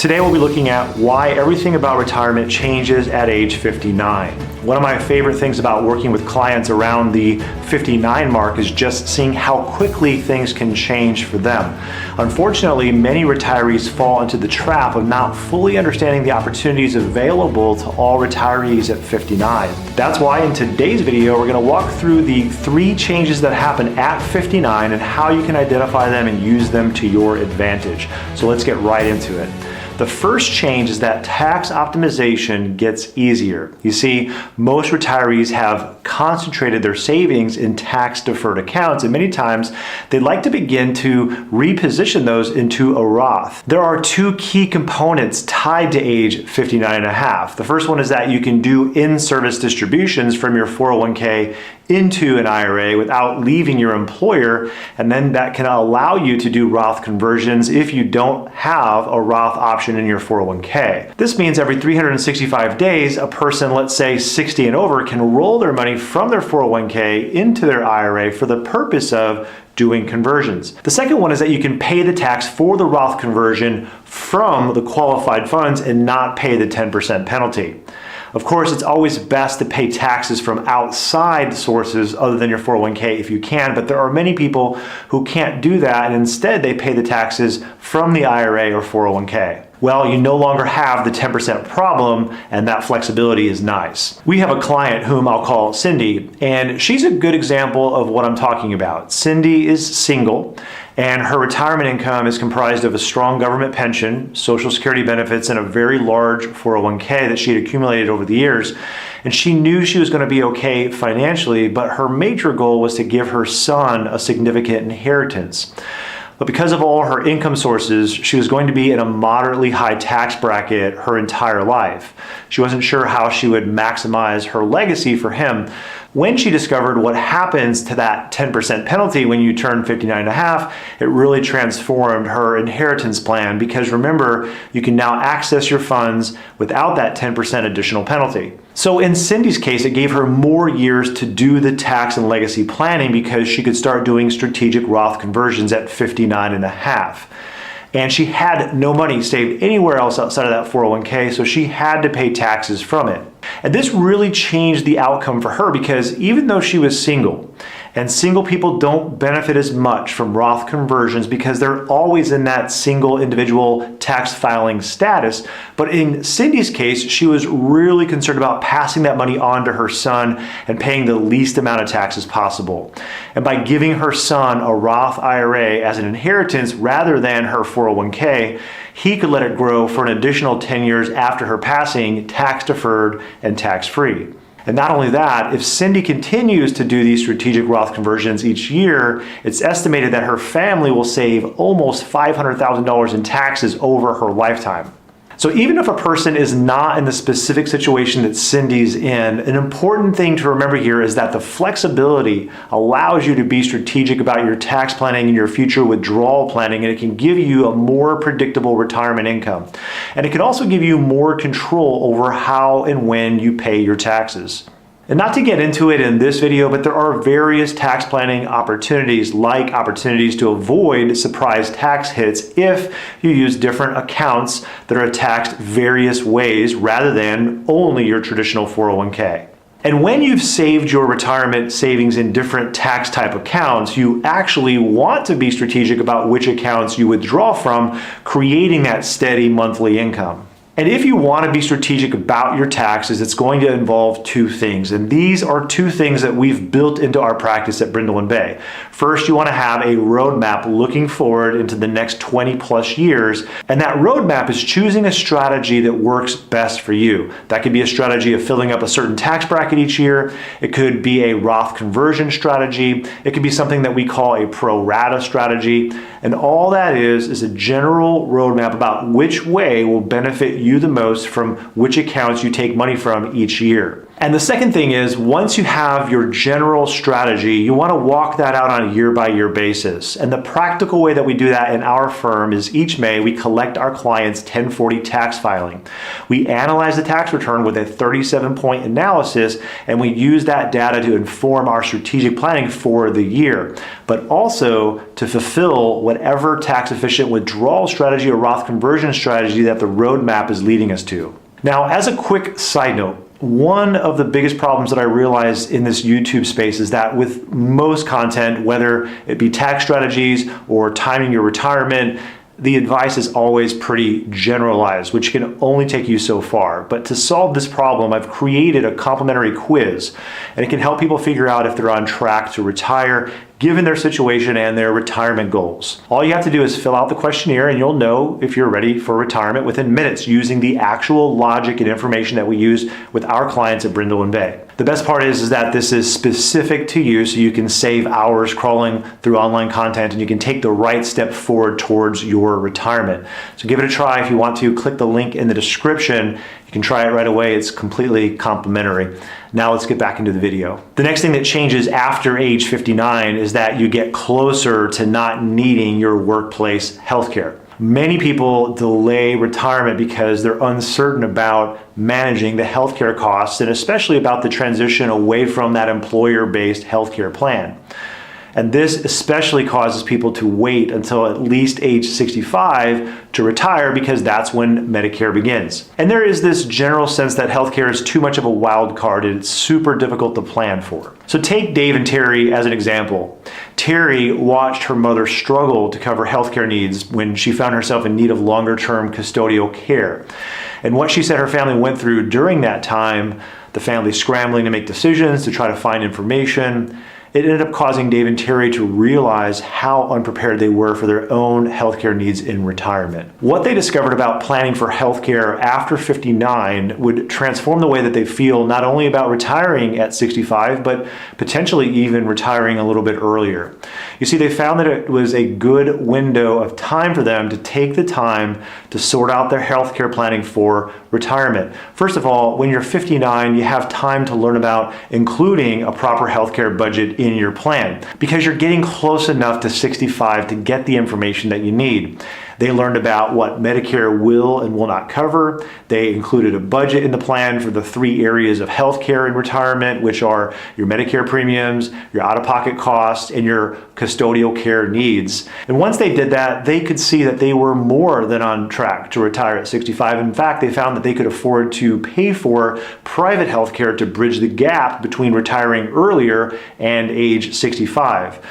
Today we'll be looking at why everything about retirement changes at age 59. One of my favorite things about working with clients around the 59 mark is just seeing how quickly things can change for them. Unfortunately, many retirees fall into the trap of not fully understanding the opportunities available to all retirees at 59. That's why in today's video we're going to walk through the 3 changes that happen at 59 and how you can identify them and use them to your advantage. So let's get right into it. The first change is that tax optimization gets easier. You see, most retirees have concentrated their savings in tax-deferred accounts, and many times they'd like to begin to reposition those into a Roth. There are 2 key components tied to age 59 and a half. The first one is that you can do in-service distributions from your 401k into an IRA without leaving your employer, and then that can allow you to do Roth conversions if you don't have a Roth option in your 401k. This means every 365 days, a person, let's say 60 and over, can roll their money from their 401k into their IRA for the purpose of doing conversions. The second one is that you can pay the tax for the Roth conversion from the qualified funds and not pay the 10% penalty. Of course, it's always best to pay taxes from outside sources other than your 401k if you can, but there are many people who can't do that and instead they pay the taxes from the IRA or 401k. Well, you no longer have the 10% problem, and that flexibility is nice. We have a client whom I'll call Cindy, and she's a good example of what I'm talking about. Cindy is single, and her retirement income is comprised of a strong government pension, Social Security benefits, and a very large 401k that she had accumulated over the years. And she knew she was going to be okay financially, but her major goal was to give her son a significant inheritance. But because of all her income sources, she was going to be in a moderately high tax bracket her entire life. She wasn't sure how she would maximize her legacy for him. When she discovered what happens to that 10% penalty when you turn 59 and a half, it really transformed her inheritance plan, because remember, you can now access your funds without that 10% additional penalty. So in Cindy's case, it gave her more years to do the tax and legacy planning because she could start doing strategic Roth conversions at 59 and a half. And she had no money saved anywhere else outside of that 401k, so she had to pay taxes from it. And this really changed the outcome for her, because even though she was single, and single people don't benefit as much from Roth conversions because they're always in that single individual tax filing status. But in Cindy's case, she was really concerned about passing that money on to her son and paying the least amount of taxes possible. And by giving her son a Roth IRA as an inheritance rather than her 401k, he could let it grow for an additional 10 years after her passing, tax deferred and tax free. And not only that, if Cindy continues to do these strategic Roth conversions each year, it's estimated that her family will save almost $500,000 in taxes over her lifetime. So even if a person is not in the specific situation that Cindy's in, an important thing to remember here is that the flexibility allows you to be strategic about your tax planning and your future withdrawal planning, and it can give you a more predictable retirement income. And it can also give you more control over how and when you pay your taxes. And not to get into it in this video, but there are various tax planning opportunities, like opportunities to avoid surprise tax hits if you use different accounts that are taxed various ways rather than only your traditional 401k. And when you've saved your retirement savings in different tax type accounts, you actually want to be strategic about which accounts you withdraw from, creating that steady monthly income. And if you want to be strategic about your taxes, it's going to involve 2 things. And these are 2 things that we've built into our practice at Brindle Bay. First, you want to have a roadmap looking forward into the next 20 plus years. And that roadmap is choosing a strategy that works best for you. That could be a strategy of filling up a certain tax bracket each year. It could be a Roth conversion strategy. It could be something that we call a pro rata strategy. And all that is a general roadmap about which way will benefit you the most from which accounts you take money from each year. And the second thing is, once you have your general strategy, you want to walk that out on a year-by-year basis. And the practical way that we do that in our firm is each May we collect our clients' 1040 tax filing. We analyze the tax return with a 37-point analysis, and we use that data to inform our strategic planning for the year, but also to fulfill whatever tax-efficient withdrawal strategy or Roth conversion strategy that the roadmap is leading us to. Now, as a quick side note, one of the biggest problems that I realized in this YouTube space is that with most content, whether it be tax strategies or timing your retirement, the advice is always pretty generalized, which can only take you so far. But to solve this problem, I've created a complimentary quiz, and it can help people figure out if they're on track to retire, given their situation and their retirement goals. All you have to do is fill out the questionnaire, and you'll know if you're ready for retirement within minutes using the actual logic and information that we use with our clients at Brindle Bay. The best part is that this is specific to you, so you can save hours crawling through online content and you can take the right step forward towards your retirement. So give it a try. If you want to, click the link in the description. You can try it right away. It's completely complimentary. Now let's get back into the video. The next thing that changes after age 59 is that you get closer to not needing your workplace healthcare. Many people delay retirement because they're uncertain about managing the healthcare costs and especially about the transition away from that employer-based healthcare plan. And this especially causes people to wait until at least age 65 to retire because that's when Medicare begins. And there is this general sense that healthcare is too much of a wild card and it's super difficult to plan for. So take Dave and Terry as an example. Terry watched her mother struggle to cover healthcare needs when she found herself in need of longer-term custodial care. And what she said her family went through during that time, the family scrambling to make decisions, to try to find information, it ended up causing Dave and Terry to realize how unprepared they were for their own healthcare needs in retirement. What they discovered about planning for healthcare after 59 would transform the way that they feel not only about retiring at 65, but potentially even retiring a little bit earlier. You see, they found that it was a good window of time for them to take the time to sort out their healthcare planning for retirement. First of all, when you're 59, you have time to learn about including a proper healthcare budget in your plan because you're getting close enough to 65 to get the information that you need. They learned about what Medicare will and will not cover. They included a budget in the plan for the 3 areas of healthcare in retirement, which are your Medicare premiums, your out-of-pocket costs, and your custodial care needs. And once they did that, they could see that they were more than on track to retire at 65. In fact, they found that they could afford to pay for private healthcare to bridge the gap between retiring earlier and age 65.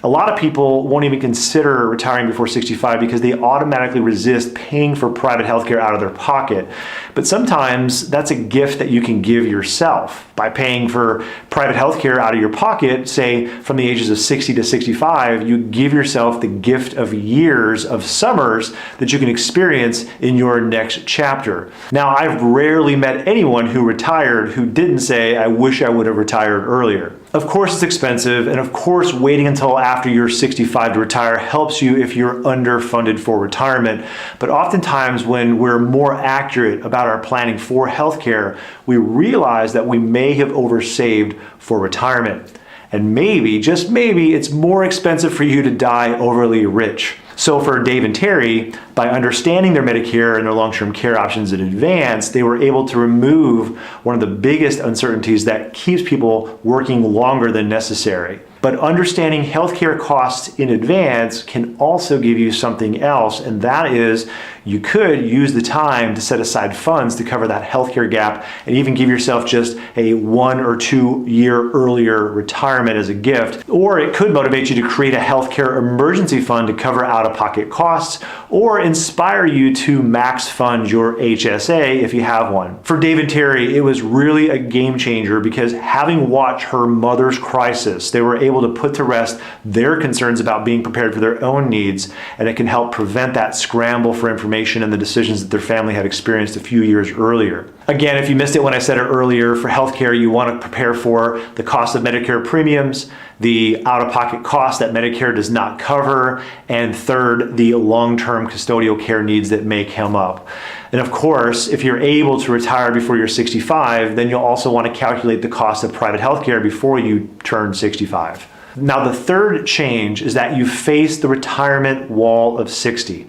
A lot of people won't even consider retiring before 65 because they automatically resist paying for private healthcare out of their pocket. But sometimes that's a gift that you can give yourself. By paying for private healthcare out of your pocket, say from the ages of 60 to 65, you give yourself the gift of years of summers that you can experience in your next chapter. Now, I've rarely met anyone who retired who didn't say, I wish I would have retired earlier. Of course it's expensive, and of course waiting until after you're 65 to retire helps you if you're underfunded for retirement. But oftentimes when we're more accurate about our planning for healthcare, we realize that we may have oversaved for retirement. And maybe, just maybe, it's more expensive for you to die overly rich. So for Dave and Terry, by understanding their Medicare and their long-term care options in advance, they were able to remove one of the biggest uncertainties that keeps people working longer than necessary. But understanding healthcare costs in advance can also give you something else, and that is you could use the time to set aside funds to cover that healthcare gap and even give yourself just a 1 or 2 year earlier retirement as a gift. Or it could motivate you to create a healthcare emergency fund to cover out-of-pocket costs or inspire you to max fund your HSA if you have one. For Dave and Terry, it was really a game changer because having watched her mother's crisis, they were able to put to rest their concerns about being prepared for their own needs, and it can help prevent that scramble for information and the decisions that their family had experienced a few years earlier. Again, if you missed it when I said it earlier, for healthcare, you want to prepare for the cost of Medicare premiums, the out-of-pocket cost that Medicare does not cover, and third, the long-term custodial care needs that may come up. And of course, if you're able to retire before you're 65, then you'll also want to calculate the cost of private healthcare before you turn 65. Now, the third change is that you face the retirement wall of 60.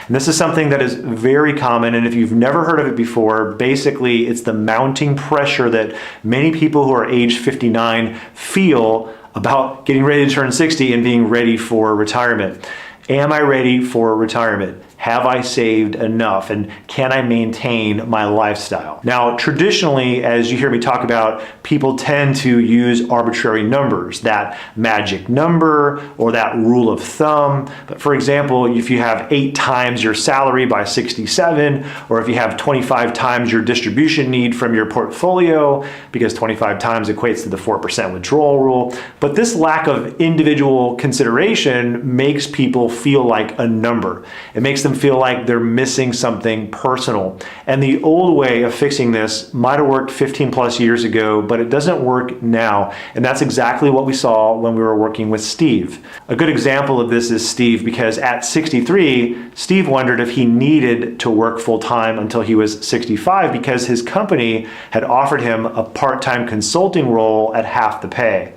And this is something that is very common, and if you've never heard of it before, basically it's the mounting pressure that many people who are age 59 feel about getting ready to turn 60 and being ready for retirement. Am I ready for retirement? Have I saved enough? And can I maintain my lifestyle? Now, traditionally, as you hear me talk about, people tend to use arbitrary numbers, that magic number or that rule of thumb. But for example, if you have 8 times your salary by 67, or if you have 25 times your distribution need from your portfolio, because 25 times equates to the 4% withdrawal rule. But this lack of individual consideration makes people feel like a number. It makes them feel like they're missing something personal. And the old way of fixing this might have worked 15 plus years ago, but it doesn't work now. And that's exactly what we saw when we were working with Steve. A good example of this is Steve, because at 63, Steve wondered if he needed to work full-time until he was 65 because his company had offered him a part-time consulting role at half the pay.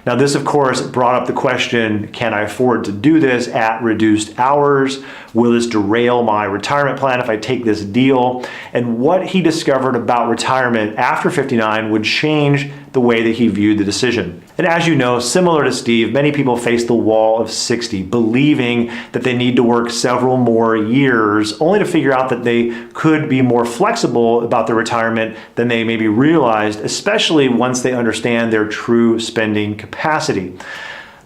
Now this of course brought up the question, can I afford to do this at reduced hours? Will this derail my retirement plan if I take this deal? And what he discovered about retirement after 59 would change the way that he viewed the decision. And as you know, similar to Steve, many people face the wall of 60, believing that they need to work several more years, only to figure out that they could be more flexible about their retirement than they maybe realized, especially once they understand their true spending capacity.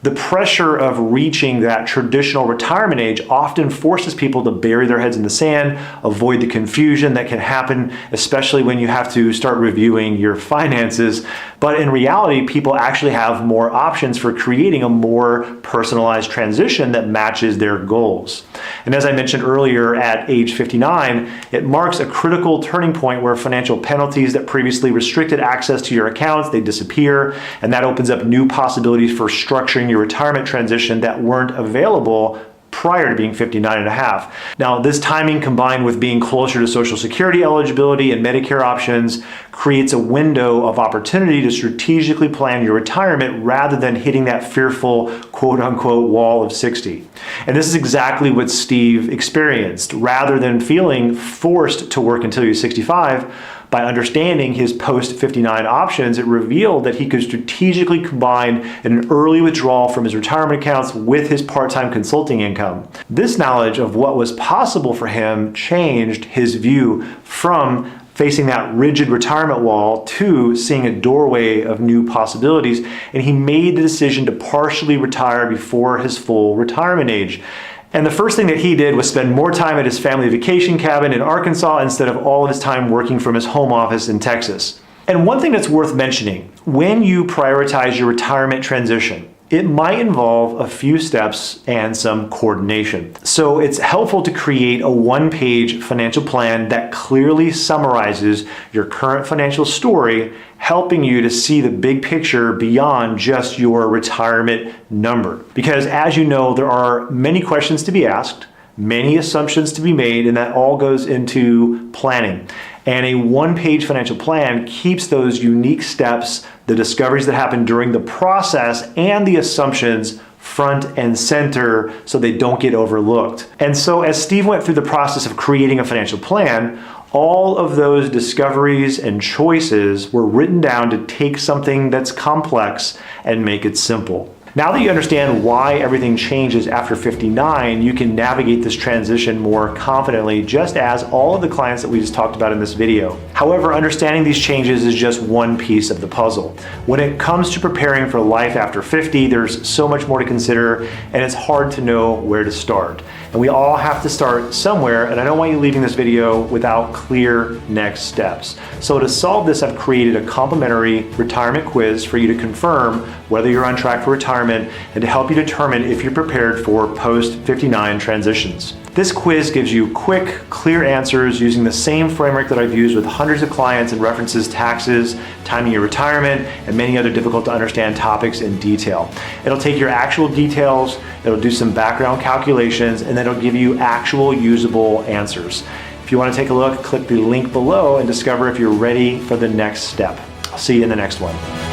The pressure of reaching that traditional retirement age often forces people to bury their heads in the sand, avoid the confusion that can happen, especially when you have to start reviewing your finances. But in reality, people actually have more options for creating a more personalized transition that matches their goals. And as I mentioned earlier, at age 59, it marks a critical turning point where financial penalties that previously restricted access to your accounts, they disappear, and that opens up new possibilities for structuring your retirement transition that weren't available prior to being 59 and a half. Now, this timing combined with being closer to Social Security eligibility and Medicare options creates a window of opportunity to strategically plan your retirement rather than hitting that fearful quote unquote wall of 60. And this is exactly what Steve experienced. Rather than feeling forced to work until he was 65, by understanding his post-59 options, it revealed that he could strategically combine an early withdrawal from his retirement accounts with his part-time consulting income. This knowledge of what was possible for him changed his view from facing that rigid retirement wall to seeing a doorway of new possibilities, and he made the decision to partially retire before his full retirement age. And the first thing that he did was spend more time at his family vacation cabin in Arkansas instead of all of his time working from his home office in Texas. And one thing that's worth mentioning, when you prioritize your retirement transition, it might involve a few steps and some coordination. So it's helpful to create a one-page financial plan that clearly summarizes your current financial story, helping you to see the big picture beyond just your retirement number. Because as you know, there are many questions to be asked, many assumptions to be made, and that all goes into planning. And a one-page financial plan keeps those unique steps, the discoveries that happen during the process, and the assumptions front and center so they don't get overlooked. And so as Steve went through the process of creating a financial plan, all of those discoveries and choices were written down to take something that's complex and make it simple. Now that you understand why everything changes after 59, you can navigate this transition more confidently, just as all of the clients that we just talked about in this video. However, understanding these changes is just one piece of the puzzle. When it comes to preparing for life after 50, there's so much more to consider, and it's hard to know where to start. And we all have to start somewhere, and I don't want you leaving this video without clear next steps. So to solve this, I've created a complimentary retirement quiz for you to confirm whether you're on track for retirement and to help you determine if you're prepared for post-59 transitions. This quiz gives you quick, clear answers using the same framework that I've used with hundreds of clients and references taxes, timing your retirement, and many other difficult to understand topics in detail. It'll take your actual details, it'll do some background calculations, and then it'll give you actual usable answers. If you want to take a look, click the link below and discover if you're ready for the next step. I'll see you in the next one.